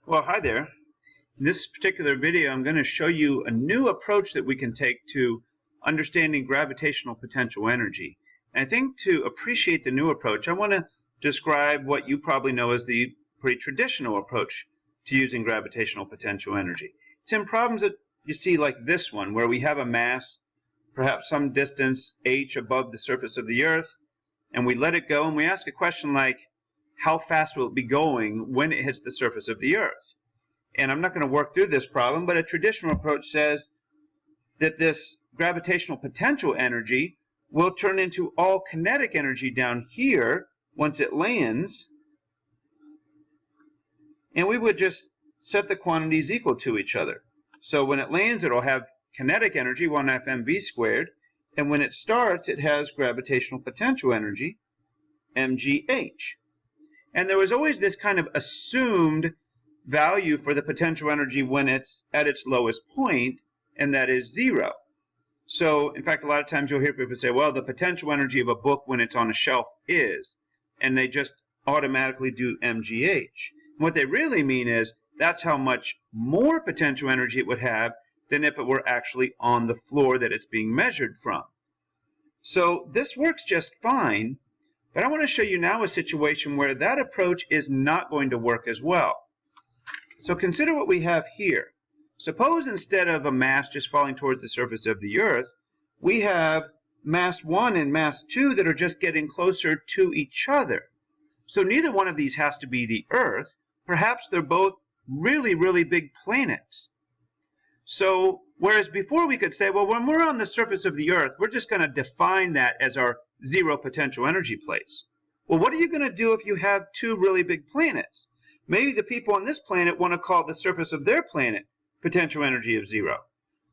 Well, hi there. In this particular video, I'm going to show you a new approach that we can take to understanding gravitational potential energy. And I think to appreciate the new approach, I want to describe what you probably know as the pretty traditional approach to using gravitational potential energy. It's in problems that you see like this one, where we have a mass, perhaps some distance h above the surface of the Earth, and we let it go, and we ask a question like, how fast will it be going when it hits the surface of the Earth? And I'm not going to work through this problem, but a traditional approach says that this gravitational potential energy will turn into all kinetic energy down here once it lands, and we would just set the quantities equal to each other. So when it lands, it'll have kinetic energy, 1/2 mv squared, and when it starts, it has gravitational potential energy, mgh. And there was always this kind of assumed value for the potential energy when it's at its lowest point, and that is 0. So, in fact, a lot of times you'll hear people say, well, the potential energy of a book when it's on a shelf is, and they just automatically do mgh. What they really mean is that's how much more potential energy it would have than if it were actually on the floor that it's being measured from. So this works just fine, but I want to show you now a situation where that approach is not going to work as well. So consider what we have here. Suppose instead of a mass just falling towards the surface of the Earth, we have mass 1 and mass 2 that are just getting closer to each other. So neither one of these has to be the Earth. Perhaps they're both really, really big planets. So whereas before we could say, well, when we're on the surface of the Earth, we're just going to define that as our zero potential energy place. Well, what are you going to do if you have two really big planets? Maybe the people on this planet want to call the surface of their planet potential energy of 0.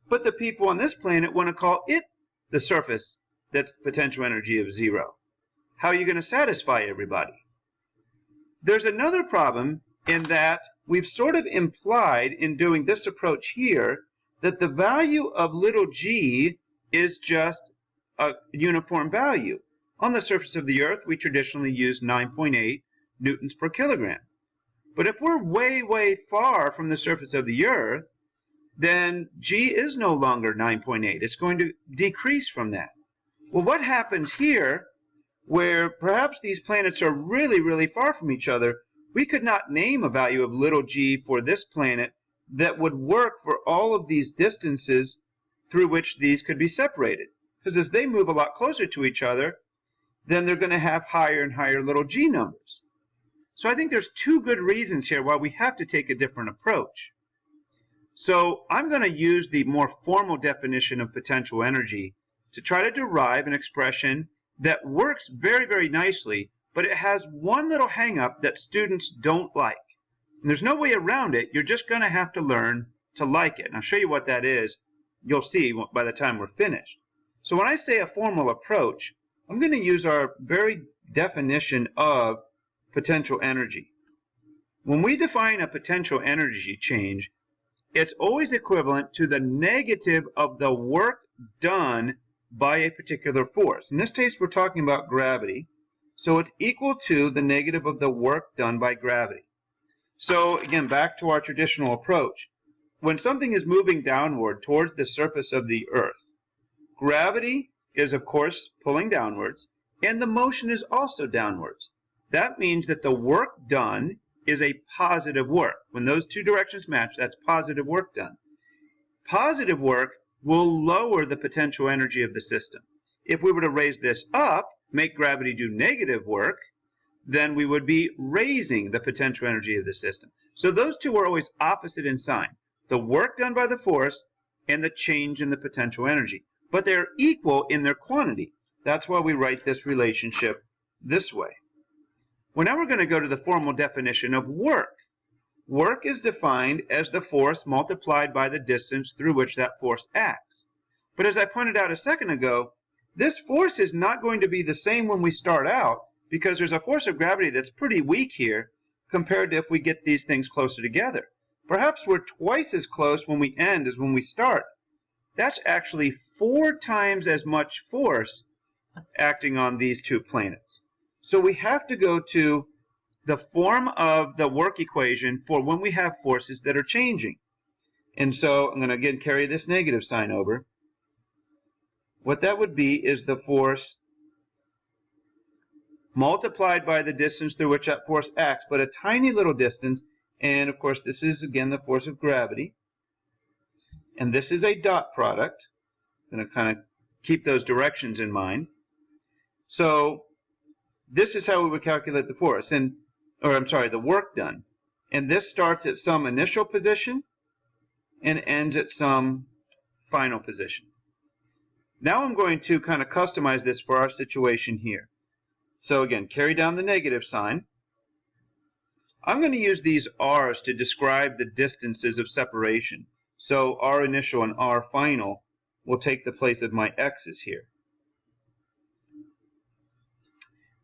But the people on this planet want to call it the surface that's potential energy of 0. How are you going to satisfy everybody? There's another problem in that we've sort of implied in doing this approach here that the value of little g is just a uniform value. On the surface of the Earth, we traditionally use 9.8 newtons per kilogram. But if we're way, way far from the surface of the Earth, then g is no longer 9.8. It's going to decrease from that. Well, what happens here, where perhaps these planets are really, really far from each other, we could not name a value of little g for this planet that would work for all of these distances through which these could be separated. Because as they move a lot closer to each other, then they're going to have higher and higher little g numbers. So I think there's two good reasons here why we have to take a different approach. So I'm going to use the more formal definition of potential energy to try to derive an expression that works very, very nicely, but it has one little hang-up that students don't like. And there's no way around it. You're just going to have to learn to like it. And I'll show you what that is. You'll see by the time we're finished. So when I say a formal approach, I'm going to use our very definition of potential energy. When we define a potential energy change, it's always equivalent to the negative of the work done by a particular force. In this case, we're talking about gravity. So it's equal to the negative of the work done by gravity. So again, back to our traditional approach. When something is moving downward towards the surface of the Earth, gravity is, of course, pulling downwards, and the motion is also downwards. That means that the work done is a positive work. When those two directions match, that's positive work done. Positive work will lower the potential energy of the system. If we were to raise this up, make gravity do negative work, then we would be raising the potential energy of the system. So those two are always opposite in sign. The work done by the force and the change in the potential energy. But they're equal in their quantity. That's why we write this relationship this way. Well, now we're going to go to the formal definition of work. Work is defined as the force multiplied by the distance through which that force acts. But as I pointed out a second ago, this force is not going to be the same when we start out, because there's a force of gravity that's pretty weak here compared to if we get these things closer together. Perhaps we're twice as close when we end as when we start. That's actually 4 times as much force acting on these two planets. So we have to go to the form of the work equation for when we have forces that are changing. And so I'm going to again carry this negative sign over. What that would be is the force multiplied by the distance through which that force acts, but a tiny little distance. And of course, this is again the force of gravity. And this is a dot product. I'm going to kind of keep those directions in mind. So this is how we would calculate the force, the work done. And this starts at some initial position and ends at some final position. Now I'm going to kind of customize this for our situation here. So again, carry down the negative sign. I'm going to use these r's to describe the distances of separation. So r initial and r final will take the place of my x's here.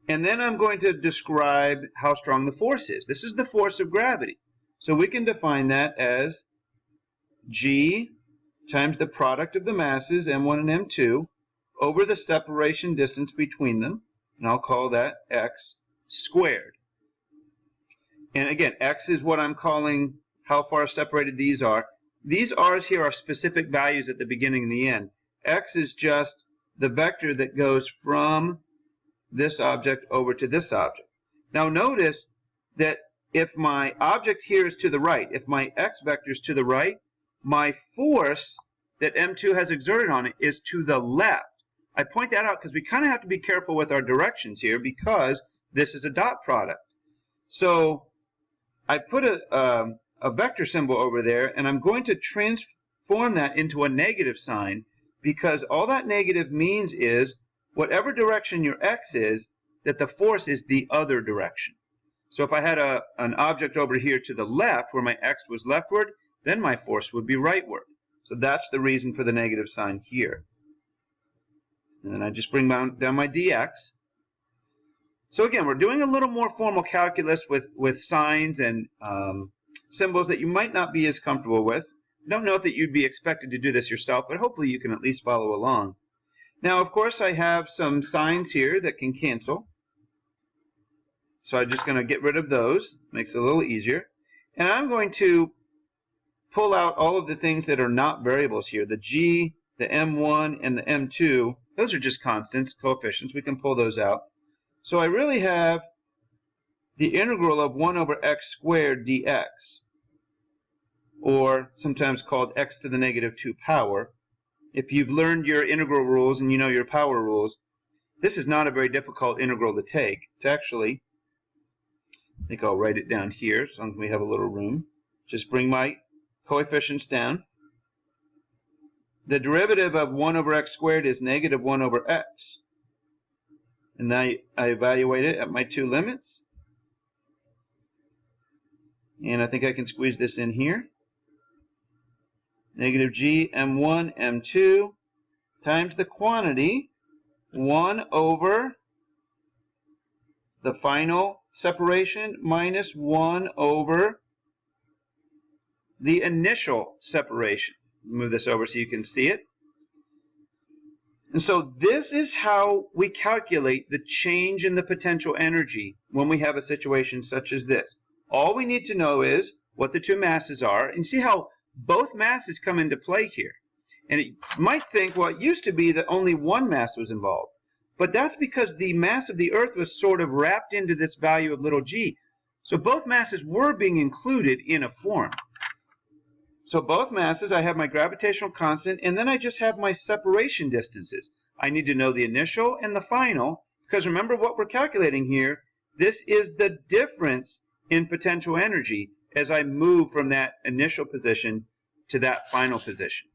And then I'm going to describe how strong the force is. This is the force of gravity. So we can define that as G times the product of the masses, M1 and M2, over the separation distance between them. And I'll call that x squared. And again, x is what I'm calling how far separated these are. These r's here are specific values at the beginning and the end. X is just the vector that goes from this object over to this object. Now notice that if my object here is to the right, if my x vector is to the right, my force that M2 has exerted on it is to the left. I point that out because we kind of have to be careful with our directions here because this is a dot product. So I put a vector symbol over there, and I'm going to transform that into a negative sign because all that negative means is whatever direction your x is, that the force is the other direction. So if I had an object over here to the left where my x was leftward, then my force would be rightward. So that's the reason for the negative sign here. And then I just bring down my dx. So again, we're doing a little more formal calculus with signs and symbols that you might not be as comfortable with. I don't know if that you'd be expected to do this yourself, but hopefully you can at least follow along. Now, of course, I have some signs here that can cancel. So I'm just going to get rid of those. Makes it a little easier. And I'm going to pull out all of the things that are not variables here. The g, the m1, and the m2. Those are just constants, coefficients. We can pull those out. So I really have the integral of 1 over x squared dx, or sometimes called x to the negative 2 power. If you've learned your integral rules and you know your power rules, this is not a very difficult integral to take. It's actually, I think I'll write it down here as long as we have a little room. Just bring my coefficients down. The derivative of 1 over x squared is negative 1 over x. And now I evaluate it at my two limits. And I think I can squeeze this in here. Negative g m1 m2 times the quantity 1 over the final separation minus 1 over the initial separation. Move this over so you can see it. And so this is how we calculate the change in the potential energy when we have a situation such as this. All we need to know is what the two masses are, and see how both masses come into play here. And you might think, well, it used to be that only one mass was involved. But that's because the mass of the Earth was sort of wrapped into this value of little g. So both masses were being included in a form. So both masses, I have my gravitational constant, and then I just have my separation distances. I need to know the initial and the final, because remember what we're calculating here. This is the difference in potential energy as I move from that initial position to that final position.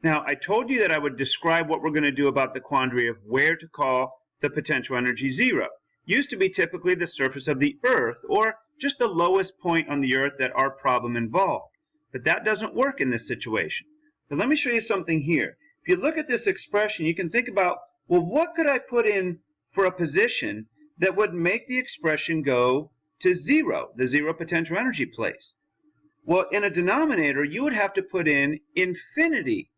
Now, I told you that I would describe what we're going to do about the quandary of where to call the potential energy zero. Used to be typically the surface of the Earth, or just the lowest point on the Earth that our problem involved. But that doesn't work in this situation. But let me show you something here. If you look at this expression, you can think about, well, what could I put in for a position that would make the expression go to zero, the zero potential energy place? Well, in a denominator, you would have to put in infinity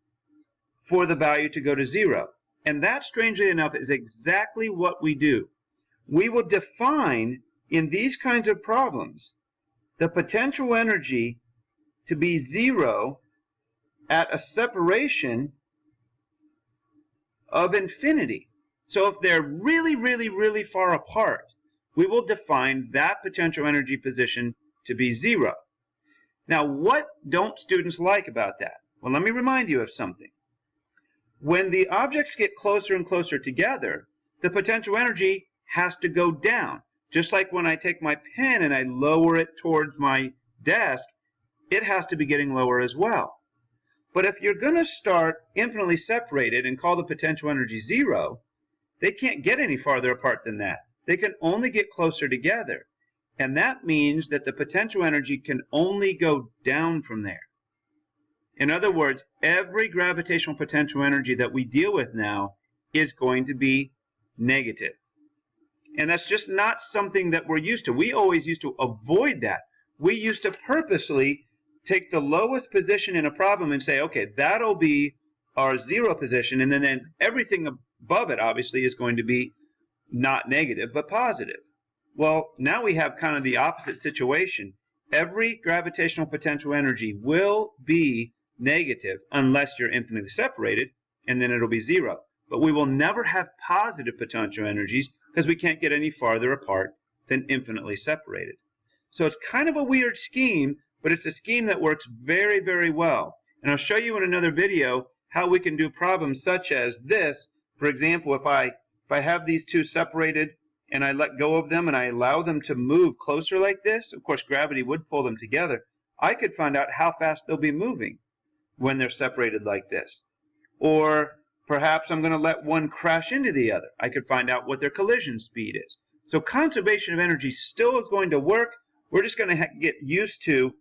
for the value to go to zero. And that, strangely enough, is exactly what we do. we will define in these kinds of problems the potential energy to be 0 at a separation of infinity. So if they're really, really, really far apart, we will define that potential energy position to be 0. Now, what don't students like about that? Well, let me remind you of something. When the objects get closer and closer together, the potential energy has to go down. Just like when I take my pen and I lower it towards my desk, it has to be getting lower as well. But if you're going to start infinitely separated and call the potential energy 0, they can't get any farther apart than that. They can only get closer together. And that means that the potential energy can only go down from there. In other words, every gravitational potential energy that we deal with now is going to be negative. And that's just not something that we're used to. We always used to avoid that. We used to purposely take the lowest position in a problem and say, okay, that'll be our 0 position, and then everything above it obviously is going to be not negative but positive. Well, now we have kind of the opposite situation. Every gravitational potential energy will be negative unless you're infinitely separated, and then it'll be 0. But we will never have positive potential energies because we can't get any farther apart than infinitely separated. So it's kind of a weird scheme, but it's a scheme that works very, very well. And I'll show you in another video how we can do problems such as this. For example, if I have these two separated and I let go of them and I allow them to move closer like this, of course gravity would pull them together, I could find out how fast they'll be moving when they're separated like this. Or perhaps I'm going to let one crash into the other. I could find out what their collision speed is. So conservation of energy still is going to work. We're just going to get used to,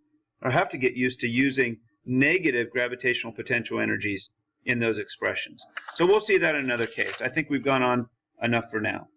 or have to get used to, using negative gravitational potential energies in those expressions. So we'll see that in another case. I think we've gone on enough for now.